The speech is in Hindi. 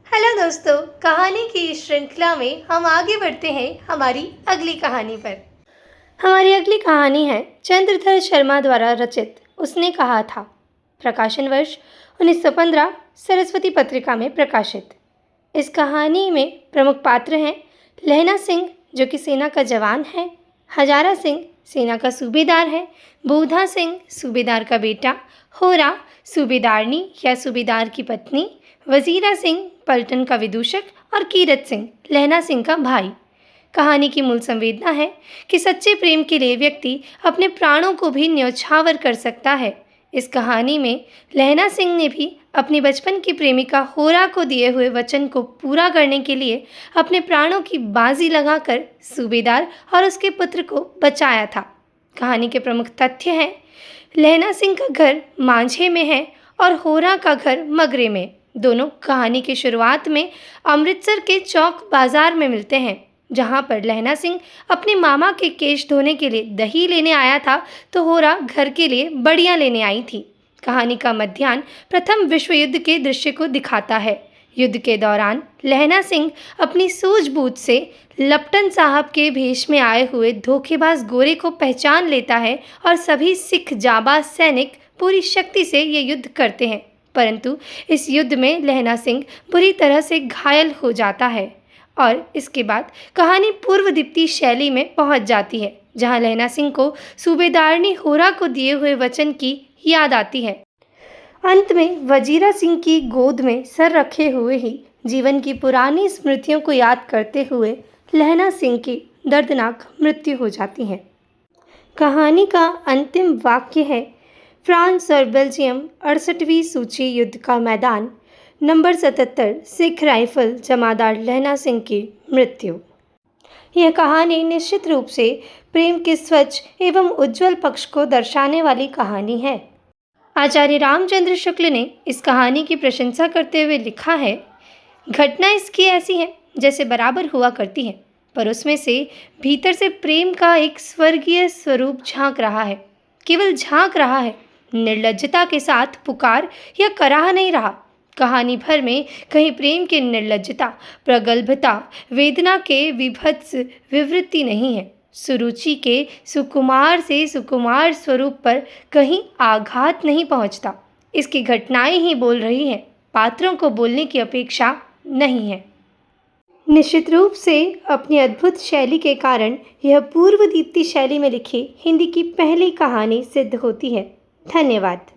हेलो दोस्तों, कहानी की इस श्रृंखला में हम आगे बढ़ते हैं हमारी अगली कहानी पर। हमारी अगली कहानी है चंद्रधर शर्मा द्वारा रचित उसने कहा था। प्रकाशन वर्ष 1915, सरस्वती पत्रिका में प्रकाशित। इस कहानी में प्रमुख पात्र हैं लहना सिंह, जो कि सेना का जवान है, हजारा सिंह सेना का सूबेदार है, बोधा सिंह सूबेदार का बेटा, होरा सूबेदारनी या सूबेदार की पत्नी, वजीरा सिंह पलटन का विदूषक और कीरत सिंह लहना सिंह का भाई। कहानी की मूल संवेदना है कि सच्चे प्रेम के लिए व्यक्ति अपने प्राणों को भी न्यौछावर कर सकता है। इस कहानी में लहना सिंह ने भी अपनी बचपन की प्रेमिका होरा को दिए हुए वचन को पूरा करने के लिए अपने प्राणों की बाजी लगाकर सूबेदार और उसके पुत्र को बचाया था। कहानी के प्रमुख तथ्य हैं, लहना सिंह का घर मांझे में है और होरा का घर मगरे में। दोनों कहानी की शुरुआत में अमृतसर के चौक बाजार में मिलते हैं, जहां पर लहना सिंह अपने मामा के केश धोने के लिए दही लेने आया था तो होरा घर के लिए बड़ियां लेने आई थी। कहानी का मध्याह्न प्रथम विश्व युद्ध के दृश्य को दिखाता है। युद्ध के दौरान लहना सिंह अपनी सूझबूझ से लपटन साहब के भेष में आए हुए धोखेबाज गोरे को पहचान लेता है और सभी सिख जाबाज सैनिक पूरी शक्ति से ये युद्ध करते हैं। परंतु इस युद्ध में लहना सिंह बुरी तरह से घायल हो जाता है और इसके बाद कहानी पूर्वदीप्ति शैली में पहुंच जाती है, जहां लहना सिंह को सूबेदारनी होरा को दिए हुए वचन की याद आती है। अंत में वजीरा सिंह की गोद में सर रखे हुए ही जीवन की पुरानी स्मृतियों को याद करते हुए लहना सिंह की दर्दनाक मृत्यु हो जाती है। कहानी का अंतिम वाक्य है, फ्रांस और बेल्जियम 68वीं सूची युद्ध का मैदान, नंबर 77, सिख राइफल जमादार लहना सिंह की मृत्यु। यह कहानी निश्चित रूप से प्रेम के स्वच्छ एवं उज्जवल पक्ष को दर्शाने वाली कहानी है। आचार्य रामचंद्र शुक्ल ने इस कहानी की प्रशंसा करते हुए लिखा है, घटना इसकी ऐसी है जैसे बराबर हुआ करती है, पर उसमें से भीतर से प्रेम का एक स्वर्गीय स्वरूप झांक रहा है। केवल झांक रहा है, निर्लज्जता के साथ पुकार या कराह नहीं रहा। कहानी भर में कहीं प्रेम की निर्लज्जता, प्रगल्भता, वेदना के विभत्स विवृत्ति नहीं है। सुरुचि के सुकुमार से सुकुमार स्वरूप पर कहीं आघात नहीं पहुंचता। इसकी घटनाएं ही बोल रही हैं, पात्रों को बोलने की अपेक्षा नहीं है। निश्चित रूप से अपनी अद्भुत शैली के कारण यह पूर्वदीप्ति शैली में लिखी हिंदी की पहली कहानी सिद्ध होती है। धन्यवाद।